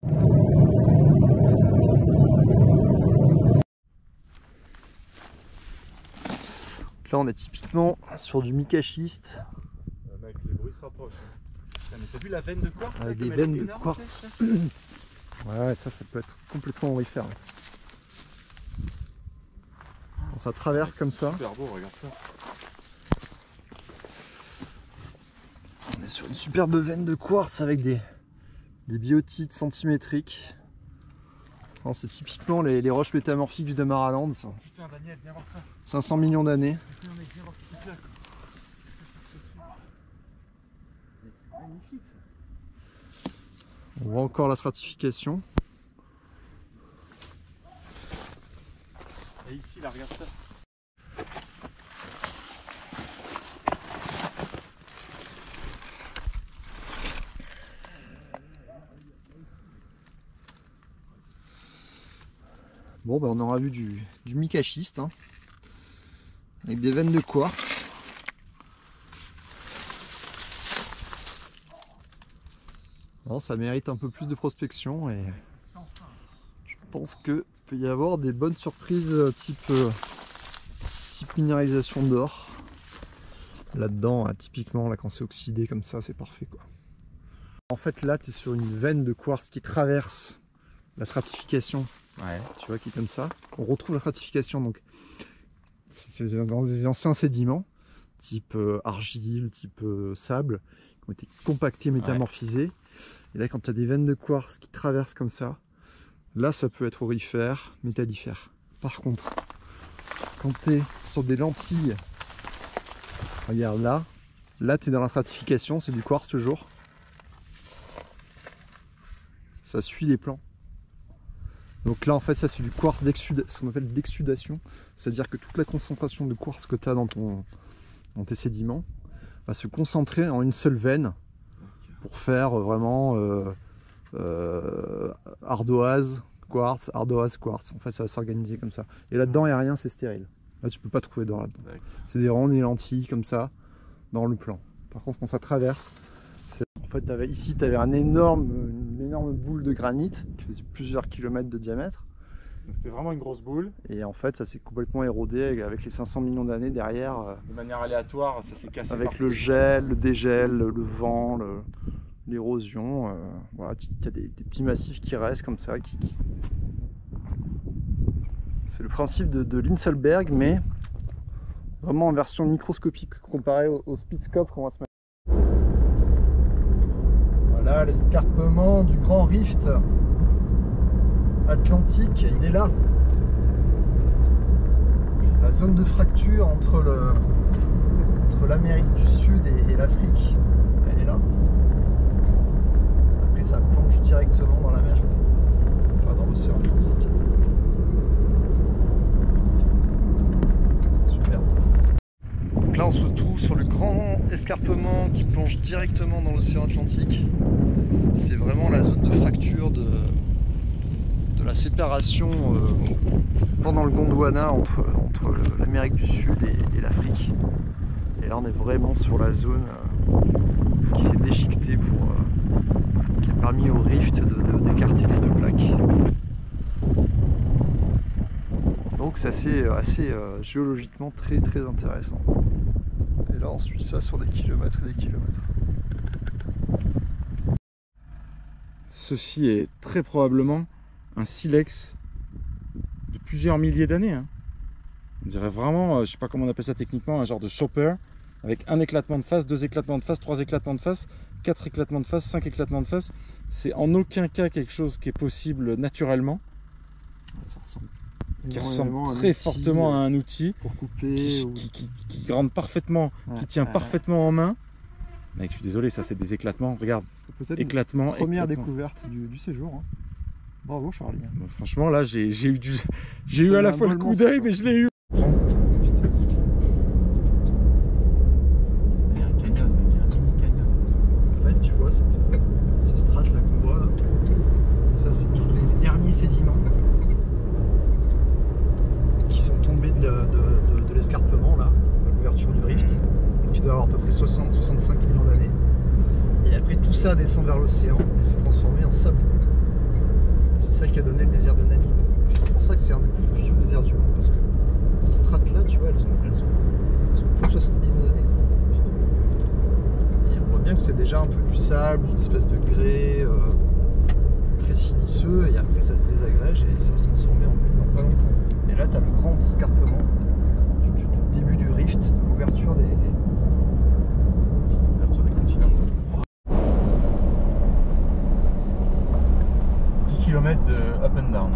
Là on est typiquement sur du mica-schiste. Mec, les bruits se rapprochent. T'as vu la veine de quartz? Avec des veines de quartz. Ouais, ça peut être complètement aurifère. Quand ça traverse comme ça. Super beau, regarde ça. On est sur une superbe veine de quartz avec des biotites centimétriques. C'est typiquement les roches métamorphiques du Damaraland. Ça. Putain, Daniel, viens voir ça. 500 millions d'années. Putain, mec, viens voir ce truc là. Qu'est-ce que c'est que ce truc? C'est magnifique ça. On voit encore la stratification. Et ici, là, regarde ça. Bon, on aura vu du mica-schiste, hein, avec des veines de quartz. Bon, ça mérite un peu plus de prospection et je pense qu'il peut y avoir des bonnes surprises type minéralisation d'or. Là-dedans, typiquement, là, quand c'est oxydé comme ça, c'est parfait, quoi. En fait, là, tu es sur une veine de quartz qui traverse la stratification. Ouais. Tu vois, qui est comme ça. On retrouve la stratification, donc c'est dans des anciens sédiments, type argile, type sable, qui ont été compactés, métamorphisés. Ouais. Et là, quand tu as des veines de quartz qui traversent comme ça, là, ça peut être aurifère, métallifère. Par contre, quand tu es sur des lentilles, regarde là tu es dans la stratification, c'est du quartz toujours. Ça suit les plans. Donc là en fait ça c'est du quartz ce qu'on appelle d'exsudation, c'est-à-dire que toute la concentration de quartz que tu as dans tes sédiments va se concentrer en une seule veine pour faire vraiment ardoise, quartz, ardoise, quartz. En fait ça va s'organiser comme ça. Et là-dedans il n'y a rien, c'est stérile. Là tu peux pas trouver d'or là-dedans. C'est des ronds, des lentilles comme ça dans le plan. Par contre quand ça traverse, en fait ici tu avais une énorme boule de granit qui faisait plusieurs kilomètres de diamètre. C'était vraiment une grosse boule. Et en fait ça s'est complètement érodé avec les 500 millions d'années derrière. De manière aléatoire, ça s'est cassé. Avec le gel, le dégel, le vent, l'érosion. Voilà, il y a des petits massifs qui restent comme ça. C'est le principe de l'Inselberg, mais vraiment en version microscopique comparé au Spitzkopf qu'on va se mettre. Voilà l'escarpement du grand rift atlantique, il est là. La zone de fracture entre l'Amérique du Sud et l'Afrique, elle est là. Après ça plonge directement dans la mer, enfin dans l'océan Atlantique. Superbe. Donc là on se retrouve sur le grand escarpement qui plonge directement dans l'océan Atlantique. C'est vraiment la zone de fracture de la séparation pendant le Gondwana entre l'Amérique du Sud et l'Afrique. Et là on est vraiment sur la zone qui s'est déchiquetée qui a permis au rift d'écarter les deux plaques. Donc c'est assez géologiquement très intéressant. Et là on suit ça sur des kilomètres et des kilomètres. Ceci est très probablement un silex de plusieurs milliers d'années. Hein. On dirait vraiment, je sais pas comment on appelle ça techniquement, un genre de chopper avec un éclatement de face, 2 éclatements de face, 3 éclatements de face, 4 éclatements de face, 5 éclatements de face. C'est en aucun cas quelque chose qui est possible naturellement. Ça ressemble qui ressemble très fortement à un outil pour couper, qui grande parfaitement, qui tient parfaitement en main. Mec, je suis désolé, ça c'est des éclatements. Regarde, éclatement. Première découverte du séjour. Hein. Bravo Charlie. Bon, franchement, là j'ai eu à la fois le coup d'œil, mais je l'ai eu. Il y a un canyon, mec, il y a un mini canyon. En fait, tu vois ces strates là qu'on voit là, ça c'est tous les derniers sédiments qui sont tombés de l'escarpement là, à l'ouverture du rift, qui doit avoir à peu près 60-65 millions d'années. Et après tout ça descend vers l'océan et s'est transformé en sable. ça qui a donné le désert de Namib. C'est pour ça que c'est un des plus vieux déserts du monde, parce que ces strates là, tu vois, elles ont plus de 60 millions d'années. Et on voit bien que c'est déjà un peu du sable, une espèce de grès très siliceux, et après ça se désagrège et ça se transforme en bulle dans pas longtemps. Et là tu as le grand escarpement du début du rift, de l'ouverture des continents. 10 km de up and down.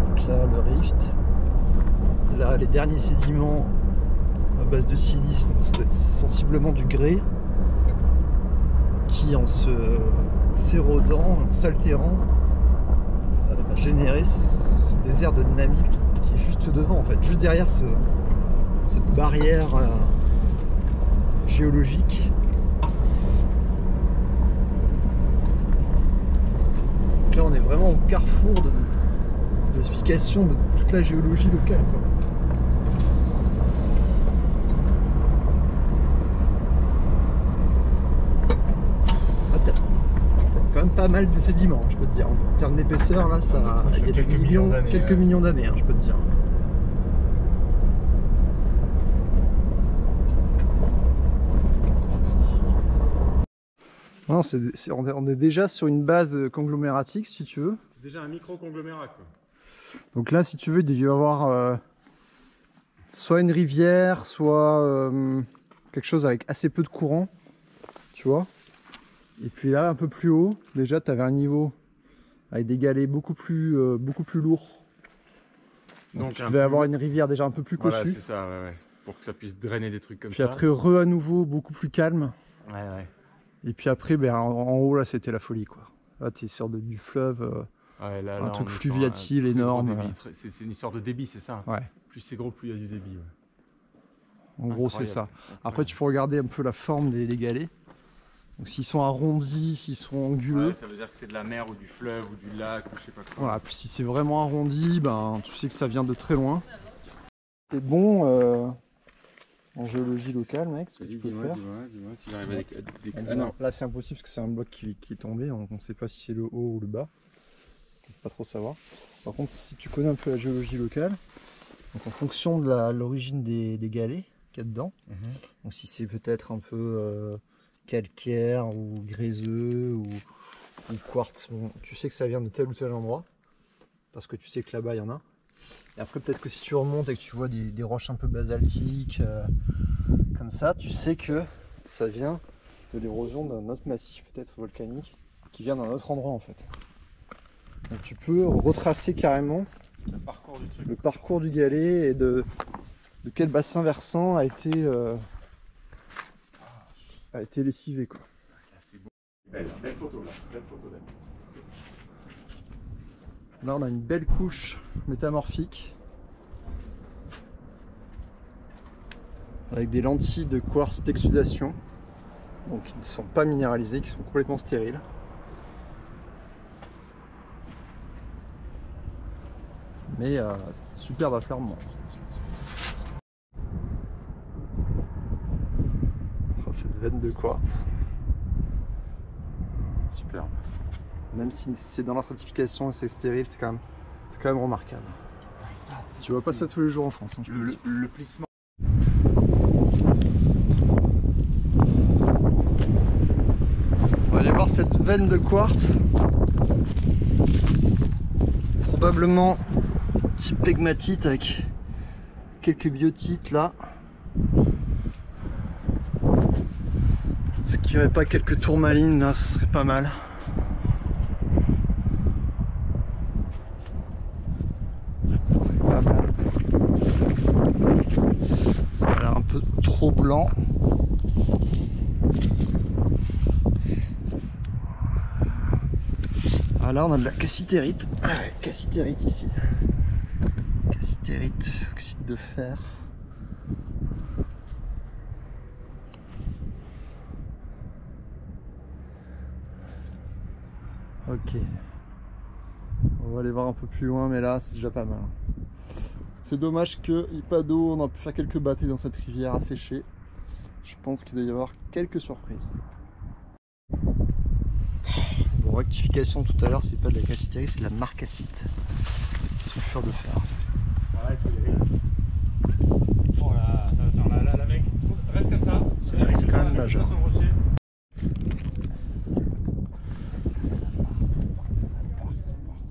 Donc là le rift, là les derniers sédiments à base de silice, donc ça doit être sensiblement du grès, qui en se s'érodant, s'altérant, va générer ce désert de Namib qui est juste devant en fait, juste derrière cette barrière géologique. Donc là on est vraiment au carrefour de l'explication de toute la géologie locale, quoi. Quand même pas mal de sédiments, je peux te dire. En termes d'épaisseur, là, ça, il y a quelques millions d'années, je peux te dire. Non, on est déjà sur une base conglomératique, si tu veux. Déjà un micro-conglomérat, quoi. Donc là, si tu veux, il doit y avoir soit une rivière, soit quelque chose avec assez peu de courant, tu vois. Et puis là, un peu plus haut, déjà, tu avais un niveau avec des galets beaucoup plus lourds. Donc tu devais avoir une rivière déjà un peu plus cossue. Voilà, c'est ça, ouais. Pour que ça puisse drainer des trucs comme ça. Puis après, à nouveau, beaucoup plus calme. Ouais. Et puis après, ben, en haut, là, c'était la folie, quoi. Là, tu es sur du fleuve, un truc fluviatile énorme. C'est une histoire de débit, c'est ça. Ouais. Plus c'est gros, plus il y a du débit. Ouais. En gros, c'est ça. Après, tu peux regarder un peu la forme des galets. Donc s'ils sont arrondis, s'ils sont anguleux, ça veut dire que c'est de la mer ou du fleuve ou du lac ou je sais pas quoi. Voilà, puis si c'est vraiment arrondi, ben tu sais que ça vient de très loin. C'est bon en géologie locale, mec, ce que tu peux faire. Dis-moi si j'arrive à Ah non, là c'est impossible parce que c'est un bloc qui est tombé, donc on ne sait pas si c'est le haut ou le bas. On peut pas trop savoir. Par contre, si tu connais un peu la géologie locale, donc en fonction de l'origine des galets qu'il y a dedans, donc si c'est peut-être un peu calcaire ou gréseux ou quartz, bon, tu sais que ça vient de tel ou tel endroit parce que tu sais que là-bas il y en a. Et après peut-être que si tu remontes et que tu vois des roches un peu basaltiques comme ça, tu sais que ça vient de l'érosion d'un autre massif peut-être volcanique qui vient d'un autre endroit en fait. Donc tu peux retracer carrément le parcours du galet et de quel bassin versant a été lessivé, quoi. C'est beau. Belle photo là, belle photo d'elle. Là on a une belle couche métamorphique avec des lentilles de quartz d'exsudation, donc qui ne sont pas minéralisées, qui sont complètement stériles. Mais superbe affleurement. Cette veine de quartz. Superbe. Même si c'est dans la stratification et c'est stérile, c'est quand même remarquable. Tu vois pas ça tous les jours en France. Hein, le plissement. On va aller voir cette veine de quartz. Probablement type pegmatite avec quelques biotites là. Est-ce qu'il n'y aurait pas quelques tourmalines là, ce serait pas mal. Ça serait pas mal. Ça a l'air un peu trop blanc. Ah là on a de la cassitérite. Cassitérite ici. Cassitérite, oxyde de fer. Ok. On va aller voir un peu plus loin, mais là c'est déjà pas mal. C'est dommage qu'il n'y ait pas d'eau, on a pu faire quelques bâtés dans cette rivière asséchée. Je pense qu'il doit y avoir quelques surprises. Bon, rectification tout à l'heure, c'est pas de la cassiterie, c'est de la marcassite. Sulfure de fer. Ouais, oh là, attends, là, mec, reste comme ça. C'est quand même majeur.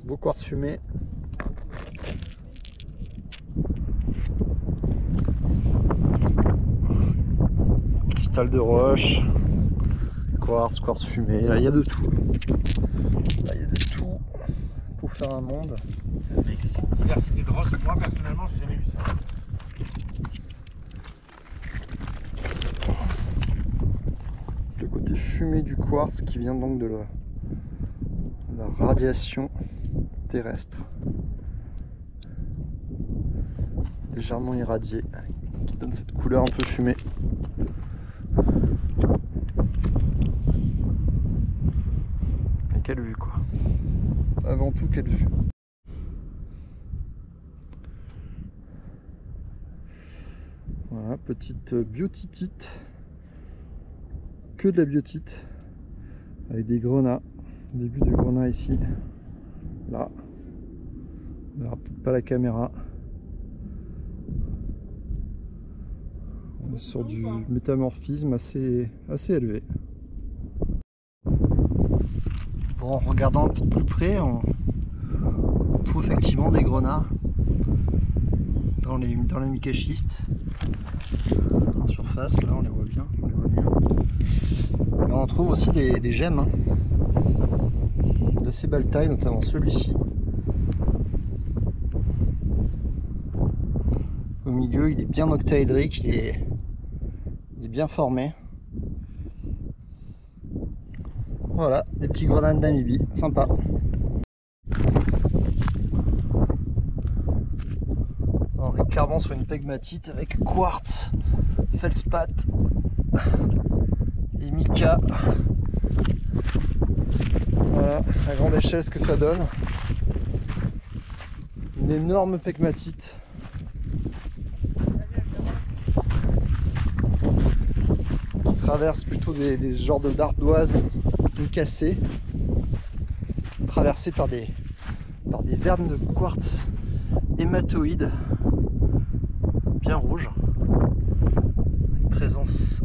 Beau quartz fumé. Cristal de roche. Quartz fumé. Là, il y a de tout. Là, il y a de tout pour faire un monde. Mec, c'est une diversité de roches. Moi, personnellement, j'ai jamais vu ça. Le côté fumé du quartz qui vient donc de la radiation terrestre. Légèrement irradié, qui donne cette couleur un peu fumée. Et quelle vue quoi. Avant tout, quelle vue. Voilà, petite biotitite. Que de la biotite. Avec des grenats. Début de grenat ici. Là. On verra peut-être pas la caméra. On est sur du métamorphisme assez élevé. Bon, en regardant un peu de plus près, on trouve effectivement des grenats dans les micachistes. En surface, là on les voit bien. Mais on trouve aussi des gemmes hein, d'assez belle taille, notamment celui-ci. Au milieu, il est bien octaédrique, il est bien formé. Voilà, des petits grenats de Namibie, sympa. On est clairement sur une pegmatite avec quartz, feldspath et mica. Voilà, à grande échelle ce que ça donne. Une énorme pegmatite. Traverse plutôt des genres d'ardoises micacées, traversées par des vernes de quartz hématoïdes bien rouges, une présence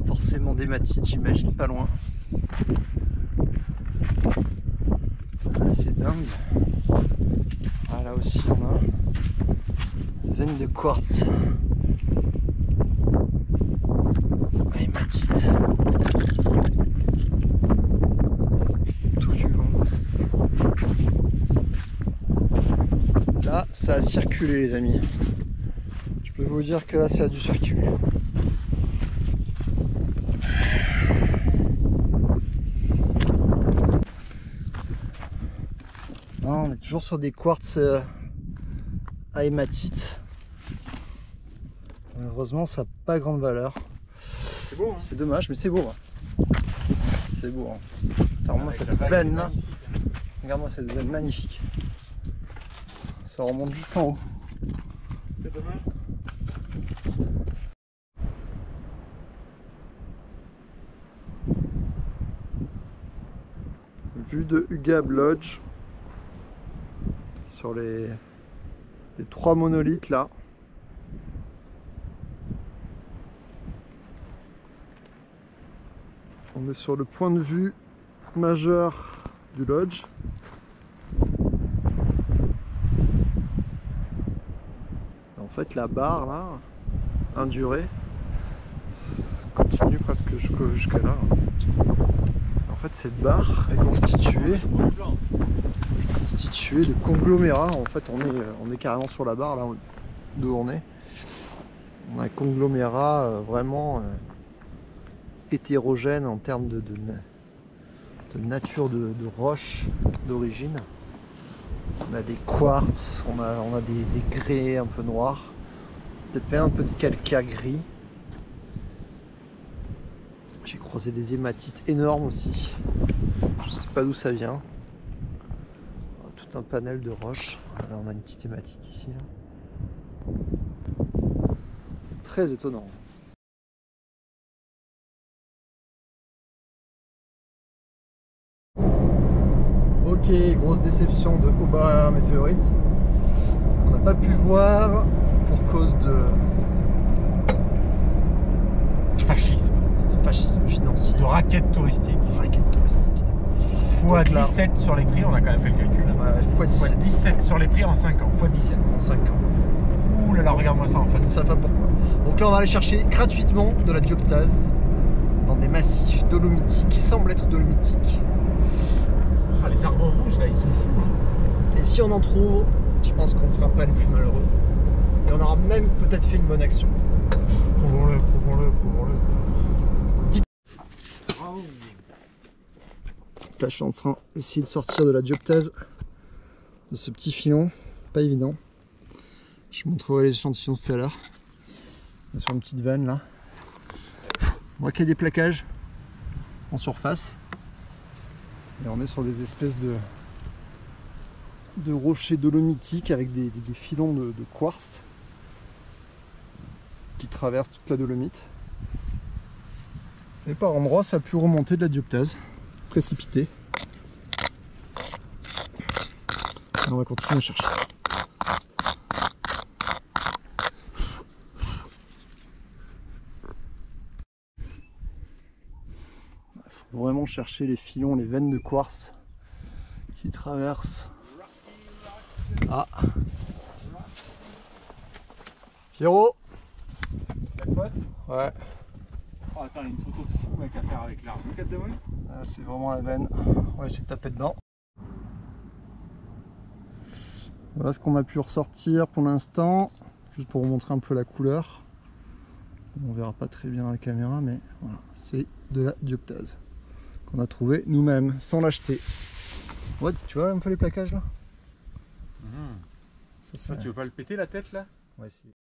forcément d'hématite, j'imagine, pas loin. Ah, c'est dingue. Ah, là aussi on a veine de quartz. Hématite tout du long. Là ça a circulé les amis, je peux vous dire que là ça a dû circuler. Là, on est toujours sur des quartz à hématite. Malheureusement ça n'a pas grande valeur. C'est beau, hein. C'est dommage, mais c'est beau. Hein. C'est beau. Hein. Regarde-moi cette veine là. Regarde-moi cette veine magnifique. Ça remonte jusqu'en haut. C'est dommage. Vue de Ugab Lodge. Sur les 3 monolithes là. On est sur le point de vue majeur du lodge. En fait la barre là, indurée, continue presque jusqu'à là. En fait cette barre est constituée de conglomérats. En fait on est carrément sur la barre là d'où on est. On a un conglomérat vraiment hétérogène en termes de nature de roche d'origine. On a des quartz, on a des grès un peu noirs, peut-être même un peu de calcaire gris. J'ai croisé des hématites énormes aussi, je sais pas d'où ça vient. Tout un panel de roches. Là, on a une petite hématite ici là. Très étonnant. grosse déception de Oba Météorite qu'on n'a pas pu voir pour cause de Fascisme. fascisme financier. De raquettes touristiques. Raquette touristique. Fois Donc là- 17 sur les prix, on a quand même fait le calcul. Ouais, fois Fois 17 17 sur les prix en 5 ans. Fois 17. en 5 ans. Ouh là là, regarde-moi ça en Ça face. ne savent pas pourquoi. Donc là, on va aller chercher gratuitement de la dioptase dans des massifs dolomitiques qui semblent être dolomitiques. Ah, les arbres rouges là, ils sont fous. Hein. Et si on en trouve, je pense qu'on ne sera pas les plus malheureux. Et on aura même peut-être fait une bonne action. Prouvons-le, prouvons-le, prouvons-le. Là, je suis en train d'essayer de sortir de la dioptase de ce petit filon. Pas évident. Je vous montrerai les échantillons tout à l'heure. On est sur une petite vanne là. On voit qu'il y a des plaquages en surface. Et on est sur des espèces de rochers dolomitiques avec des filons de quartz qui traversent toute la dolomite. Et par endroits, ça a pu remonter de la dioptase, précipité. Et on va continuer à chercher. Il faut vraiment chercher les filons, les veines de quartz qui traversent. Ah, Pierrot. La pote. Ouais, Oh attends, il y a une photo de fou mec à faire avec l'arbre. Regarde de vol. ah, c'est vraiment la veine. On va essayer de taper dedans. Voilà ce qu'on a pu ressortir pour l'instant, juste pour vous montrer un peu la couleur. On verra pas très bien à la caméra, mais voilà, c'est de la dioptase qu'on a trouvé nous-mêmes sans l'acheter. Ouais, tu vois un peu les plaquages là. Ça, Tu veux pas le péter la tête là? on va essayer.